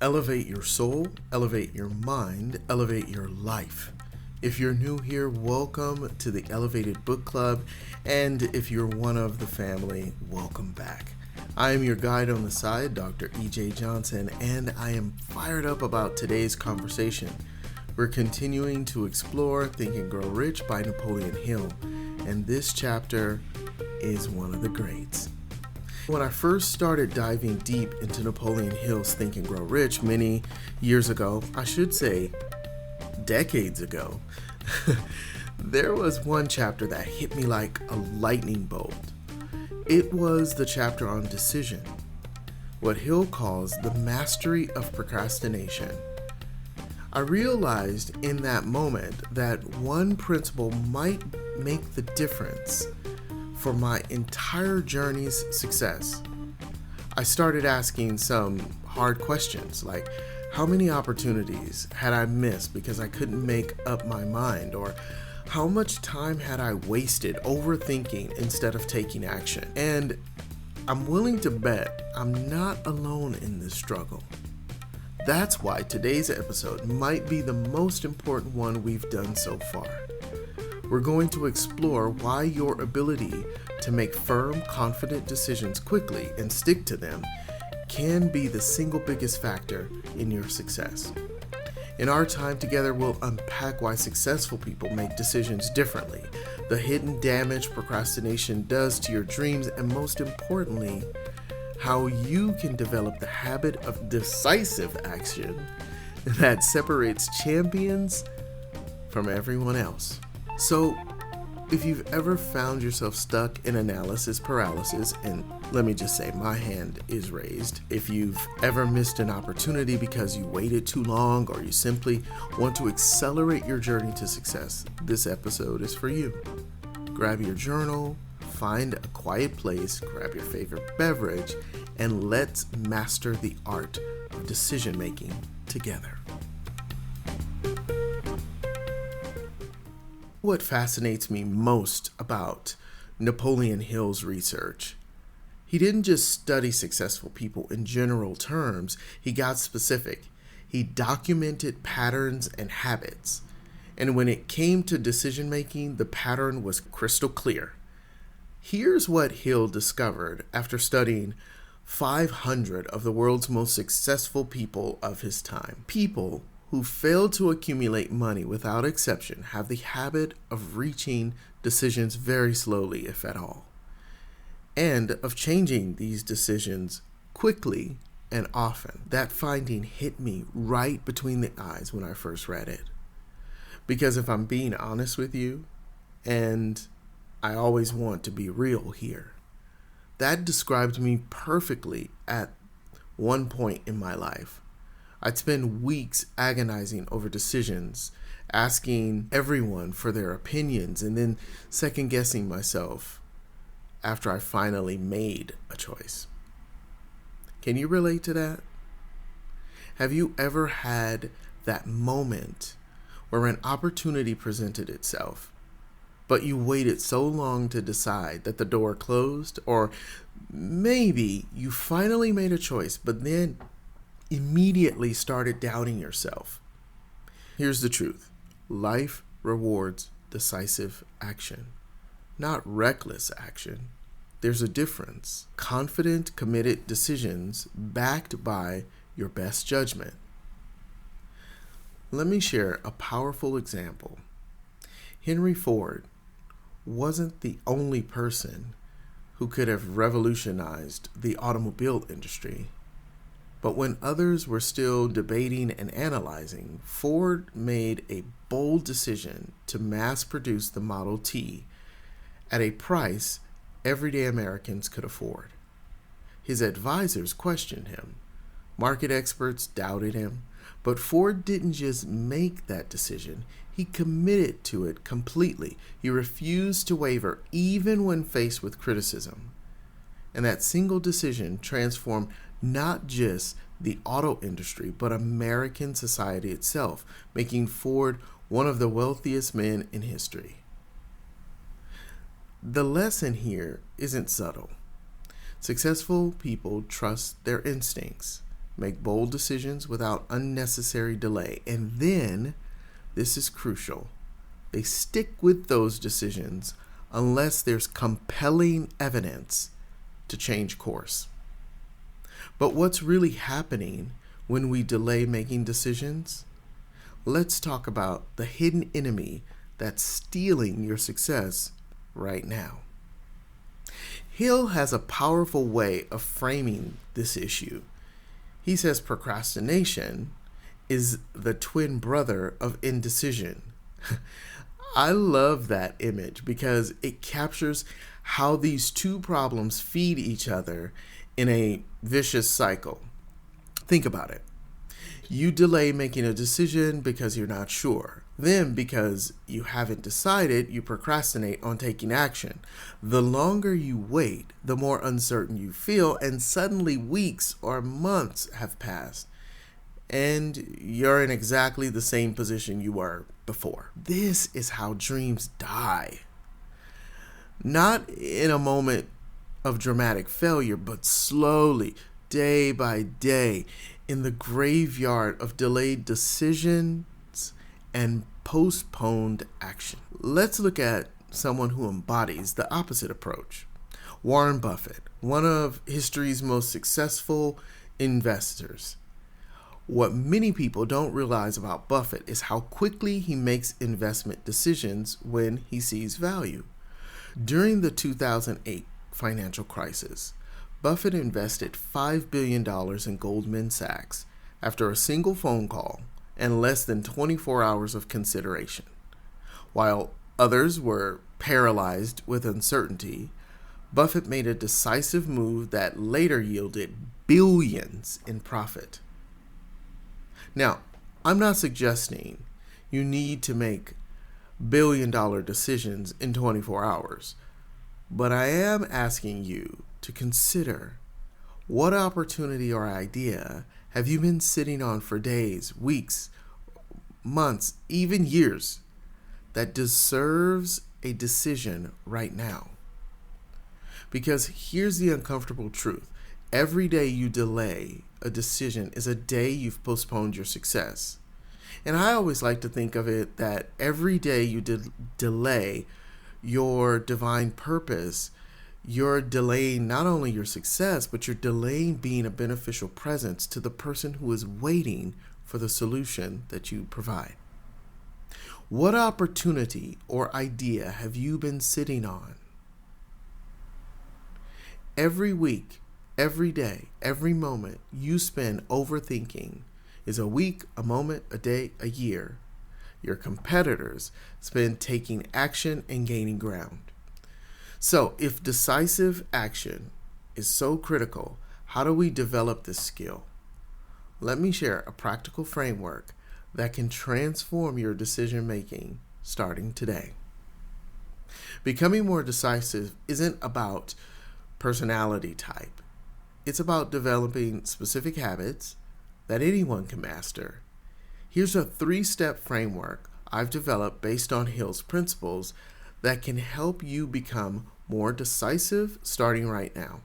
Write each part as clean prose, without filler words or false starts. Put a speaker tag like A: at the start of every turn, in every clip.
A: Elevate your soul, elevate your mind, elevate your life. If you're new here, welcome to the Elevated Book Club, and if you're one of the family, welcome back. I am your guide on the side, Dr. E.J. Johnson, and I am fired up about today's conversation. We're continuing to explore Think and Grow Rich by Napoleon Hill, and this chapter is one of the greats. When I first started diving deep into Napoleon Hill's Think and Grow Rich many years ago, I should say decades ago, there was one chapter that hit me like a lightning bolt. It was the chapter on decision, what Hill calls the mastery of procrastination. I realized in that moment that one principle might make the difference for my entire journey's success. I started asking some hard questions like, how many opportunities had I missed because I couldn't make up my mind? Or how much time had I wasted overthinking instead of taking action? And I'm willing to bet I'm not alone in this struggle. That's why today's episode might be the most important one we've done so far. We're going to explore why your ability to make firm, confident decisions quickly and stick to them can be the single biggest factor in your success. In our time together, we'll unpack why successful people make decisions differently, the hidden damage procrastination does to your dreams, and most importantly, how you can develop the habit of decisive action that separates champions from everyone else. So, if you've ever found yourself stuck in analysis paralysis, and let me just say my hand is raised, if you've ever missed an opportunity because you waited too long or you simply want to accelerate your journey to success, this episode is for you. Grab your journal, find a quiet place, grab your favorite beverage, and let's master the art of decision making together. What fascinates me most about Napoleon Hill's research, he didn't just study successful people in general terms, he got specific. He documented patterns and habits. And when it came to decision making, the pattern was crystal clear. Here's what Hill discovered after studying 500 of the world's most successful people of his time. People who fail to accumulate money without exception have the habit of reaching decisions very slowly, if at all, and of changing these decisions quickly and often. That finding hit me right between the eyes when I first read it. Because if I'm being honest with you, and I always want to be real here, that described me perfectly at one point in my life. I'd spend weeks agonizing over decisions, asking everyone for their opinions, and then second-guessing myself after I finally made a choice. Can you relate to that? Have you ever had that moment where an opportunity presented itself, but you waited so long to decide that the door closed? Or maybe you finally made a choice, but then immediately started doubting yourself. Here's the truth. Life rewards decisive action, not reckless action. There's a difference. Confident, committed decisions backed by your best judgment. Let me share a powerful example. Henry Ford wasn't the only person who could have revolutionized the automobile industry. But when others were still debating and analyzing, Ford made a bold decision to mass produce the Model T at a price everyday Americans could afford. His advisors questioned him. Market experts doubted him. But Ford didn't just make that decision, he committed to it completely. He refused to waver even when faced with criticism. And that single decision transformed not just the auto industry, but American society itself, making Ford one of the wealthiest men in history. The lesson here isn't subtle. Successful people trust their instincts. Make bold decisions without unnecessary delay. And then, this is crucial, they stick with those decisions unless there's compelling evidence to change course. But what's really happening when we delay making decisions? Let's talk about the hidden enemy that's stealing your success right now. Hill has a powerful way of framing this issue. He says procrastination is the twin brother of indecision. I love that image because it captures how these two problems feed each other in a vicious cycle. Think about it. You delay making a decision because you're not sure. Then, because you haven't decided, you procrastinate on taking action. The longer you wait, the more uncertain you feel, and suddenly weeks or months have passed, and you're in exactly the same position you were before. This is how dreams die. Not in a moment of dramatic failure, but slowly, day by day, in the graveyard of delayed decisions and postponed action. Let's look at someone who embodies the opposite approach. Warren Buffett, one of history's most successful investors. What many people don't realize about Buffett is how quickly he makes investment decisions when he sees value. During the 2008 financial crisis, Buffett invested $5 billion in Goldman Sachs after a single phone call and less than 24 hours of consideration. While others were paralyzed with uncertainty, Buffett made a decisive move that later yielded billions in profit. Now, I'm not suggesting you need to make billion-dollar decisions in 24 hours, but I am asking you to consider what opportunity or idea have you been sitting on for days, weeks, months, even years that deserves a decision right now. Because here's the uncomfortable truth. Every day you delay a decision is a day you've postponed your success. And I always like to think of it that every day you delay your divine purpose, you're delaying not only your success, but you're delaying being a beneficial presence to the person who is waiting for the solution that you provide. What opportunity or idea have you been sitting on? Every week, every day, every moment you spend overthinking is a week, a moment, a day, a year. Your competitors spend taking action and gaining ground. So if decisive action is so critical, how do we develop this skill? Let me share a practical framework that can transform your decision making starting today. Becoming more decisive isn't about personality type. It's about developing specific habits that anyone can master. Here's a 3-step framework I've developed based on Hill's principles that can help you become more decisive starting right now.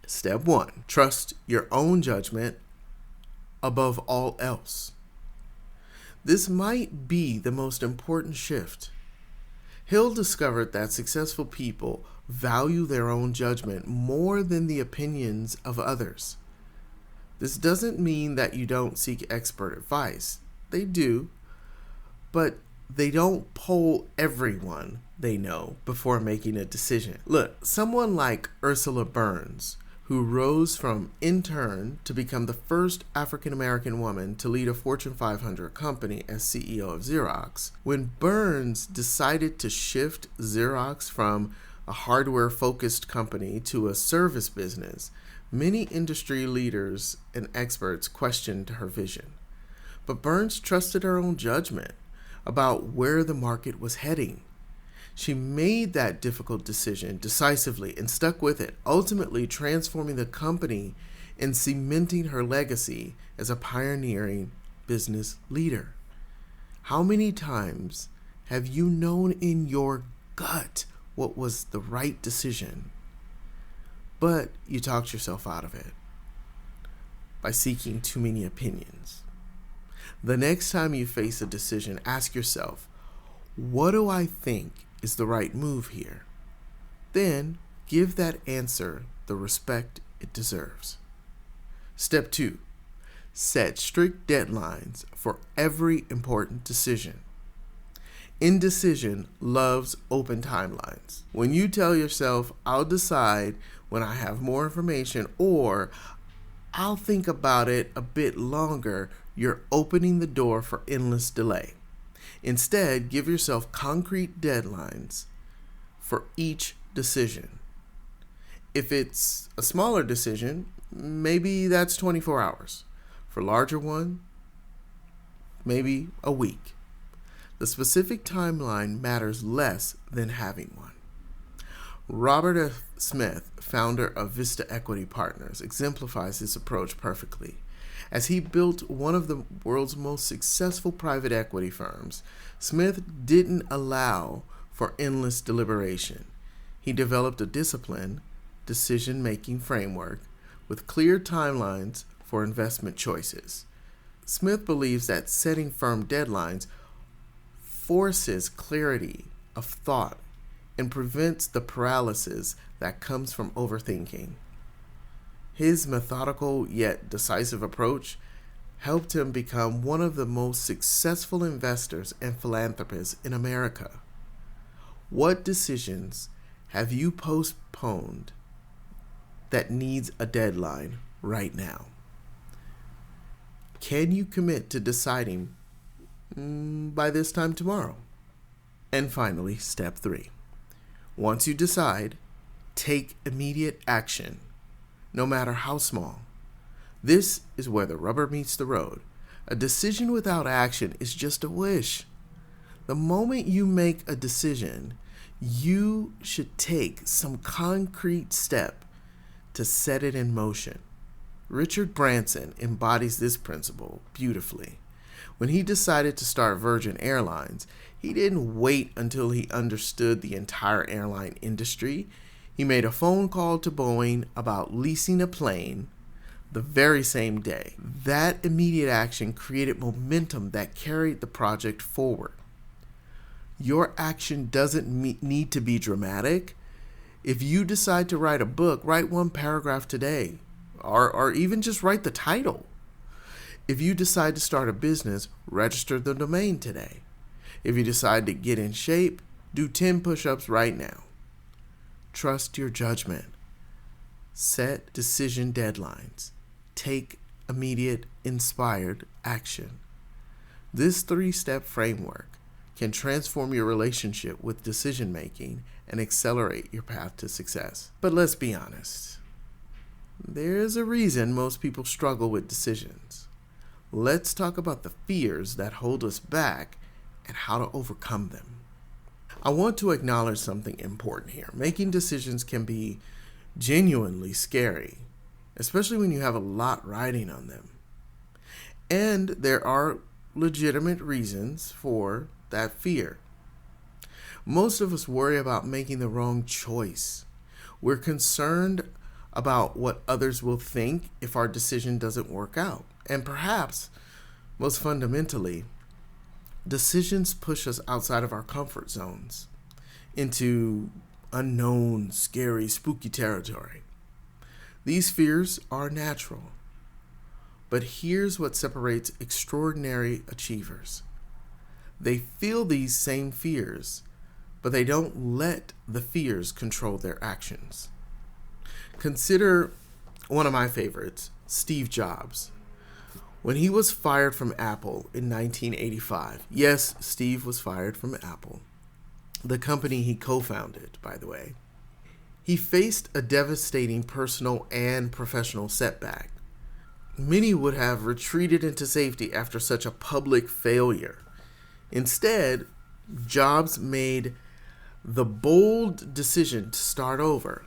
A: Step 1, trust your own judgment above all else. This might be the most important shift. Hill discovered that successful people value their own judgment more than the opinions of others. This doesn't mean that you don't seek expert advice. They do, but they don't poll everyone they know before making a decision. Look, someone like Ursula Burns, who rose from intern to become the first African-American woman to lead a Fortune 500 company as CEO of Xerox. When Burns decided to shift Xerox from a hardware-focused company to a service business, many industry leaders and experts questioned her vision. But Burns trusted her own judgment about where the market was heading. She made that difficult decision decisively and stuck with it, ultimately transforming the company and cementing her legacy as a pioneering business leader. How many times have you known in your gut what was the right decision, but you talked yourself out of it? by seeking too many opinions. The next time you face a decision, ask yourself, what do I think is the right move here? Then give that answer the respect it deserves. Step 2. Set strict deadlines for every important decision. Indecision loves open timelines. When you tell yourself, I'll decide when I have more information, or I'll think about it a bit longer, you're opening the door for endless delay. Instead, give yourself concrete deadlines for each decision. If it's a smaller decision, maybe that's 24 hours. For larger one, maybe a week. The specific timeline matters less than having one. Robert F. Smith, founder of Vista Equity Partners, exemplifies this approach perfectly. As he built one of the world's most successful private equity firms, Smith didn't allow for endless deliberation. He developed a disciplined, decision-making framework with clear timelines for investment choices. Smith believes that setting firm deadlines forces clarity of thought and prevents the paralysis that comes from overthinking. His methodical yet decisive approach helped him become one of the most successful investors and philanthropists in America. What decisions have you postponed that needs a deadline right now? Can you commit to deciding by this time tomorrow? And finally, step 3. Once you decide, take immediate action, no matter how small. This is where the rubber meets the road. A decision without action is just a wish. The moment you make a decision, you should take some concrete step to set it in motion. Richard Branson embodies this principle beautifully. When he decided to start Virgin Airlines, he didn't wait until he understood the entire airline industry. He made a phone call to Boeing about leasing a plane the very same day. That immediate action created momentum that carried the project forward. Your action doesn't need to be dramatic. If you decide to write a book, write one paragraph today, or even just write the title. If you decide to start a business, register the domain today. If you decide to get in shape, do 10 push-ups right now. Trust your judgment. Set decision deadlines. Take immediate, inspired action. This 3-step framework can transform your relationship with decision-making and accelerate your path to success. But let's be honest. There's a reason most people struggle with decisions. Let's talk about the fears that hold us back and how to overcome them. I want to acknowledge something important here. Making decisions can be genuinely scary, especially when you have a lot riding on them. And there are legitimate reasons for that fear. Most of us worry about making the wrong choice. We're concerned about what others will think if our decision doesn't work out. And perhaps, most fundamentally, decisions push us outside of our comfort zones into unknown, scary, spooky territory. These fears are natural. But here's what separates extraordinary achievers. They feel these same fears, but they don't let the fears control their actions. Consider one of my favorites, Steve Jobs. When he was fired from Apple in 1985, yes, Steve was fired from Apple, the company he co-founded, by the way, he faced a devastating personal and professional setback. Many would have retreated into safety after such a public failure. Instead, Jobs made the bold decision to start over,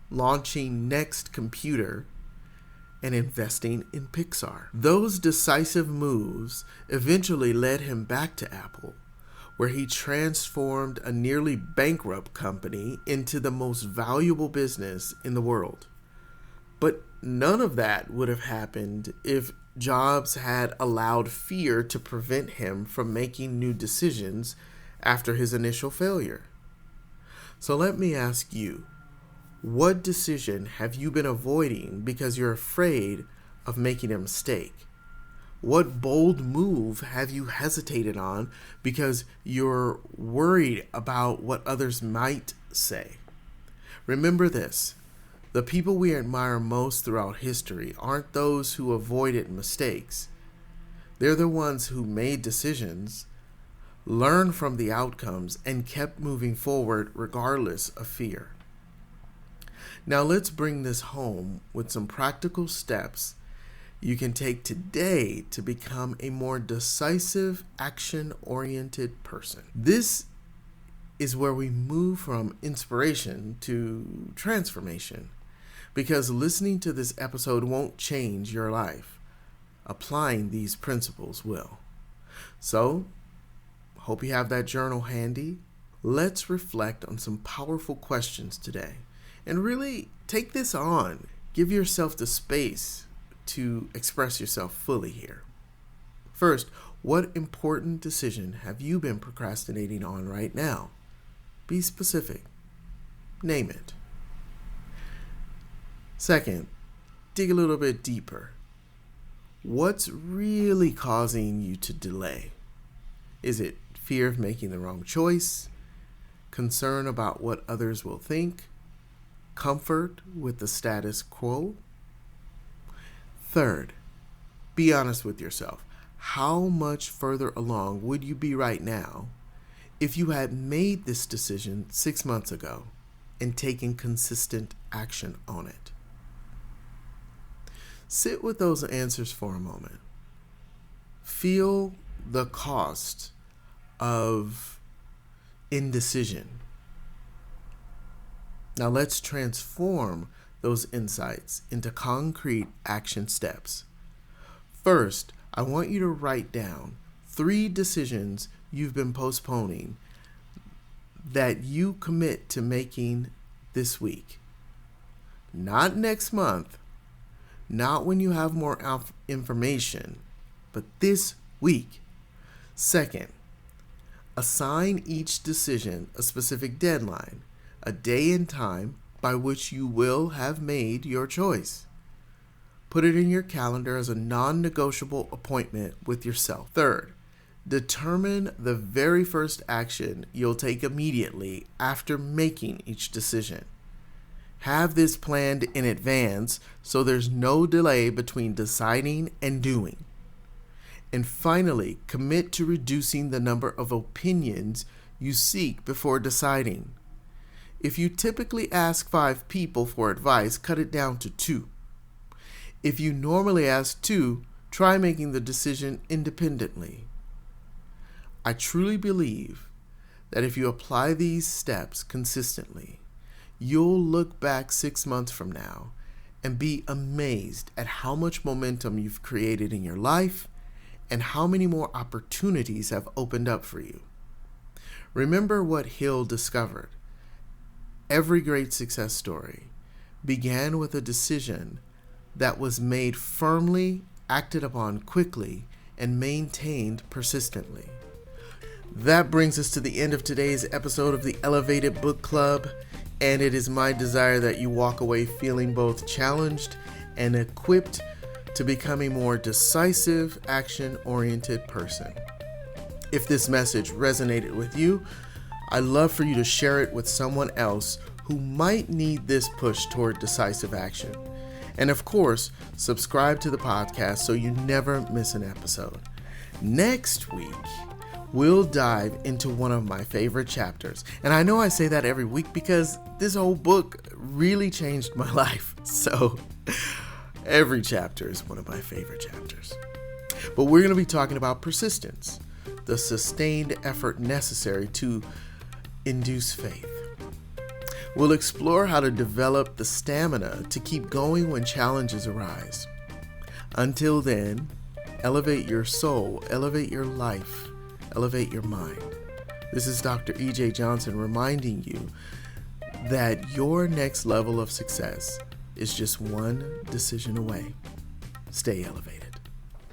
A: launching Next Computer and investing in Pixar. Those decisive moves eventually led him back to Apple, where he transformed a nearly bankrupt company into the most valuable business in the world. But none of that would have happened if Jobs had allowed fear to prevent him from making new decisions after his initial failure. So let me ask you, what decision have you been avoiding because you're afraid of making a mistake? What bold move have you hesitated on because you're worried about what others might say? Remember this. The people we admire most throughout history aren't those who avoided mistakes. They're the ones who made decisions, learned from the outcomes, and kept moving forward regardless of fear. Now let's bring this home with some practical steps you can take today to become a more decisive, action-oriented person. This is where we move from inspiration to transformation, because listening to this episode won't change your life. Applying these principles will. So, hope you have that journal handy. Let's reflect on some powerful questions today and really take this on. Give yourself the space to express yourself fully here. First, what important decision have you been procrastinating on right now? Be specific. Name it. Second, dig a little bit deeper. What's really causing you to delay? Is it fear of making the wrong choice? Concern about what others will think? Comfort with the status quo? Third, be honest with yourself. How much further along would you be right now if you had made this decision 6 months ago and taken consistent action on it? Sit with those answers for a moment. Feel the cost of indecision. Now let's transform those insights into concrete action steps. First, I want you to write down 3 decisions you've been postponing that you commit to making this week. Not next month, not when you have more information, but this week. Second, assign each decision a specific deadline, a day and time by which you will have made your choice. Put it in your calendar as a non-negotiable appointment with yourself. Third, determine the very first action you'll take immediately after making each decision. Have this planned in advance so there's no delay between deciding and doing. And finally, commit to reducing the number of opinions you seek before deciding. If you typically ask 5 people for advice, cut it down to 2. If you normally ask 2, try making the decision independently. I truly believe that if you apply these steps consistently, you'll look back 6 months from now and be amazed at how much momentum you've created in your life and how many more opportunities have opened up for you. Remember what Hill discovered. Every great success story began with a decision that was made firmly, acted upon quickly, and maintained persistently. That brings us to the end of today's episode of the Elevated Book Club, and it is my desire that you walk away feeling both challenged and equipped to become a more decisive, action-oriented person. If this message resonated with you, I'd love for you to share it with someone else who might need this push toward decisive action. And of course, subscribe to the podcast so you never miss an episode. Next week, we'll dive into one of my favorite chapters. And I know I say that every week because this whole book really changed my life. So every chapter is one of my favorite chapters. But we're going to be talking about persistence, the sustained effort necessary to induce faith. We'll explore how to develop the stamina to keep going when challenges arise. Until then, elevate your soul, elevate your life, elevate your mind. This is Dr. E.J. Johnson reminding you that your next level of success is just one decision away. Stay elevated.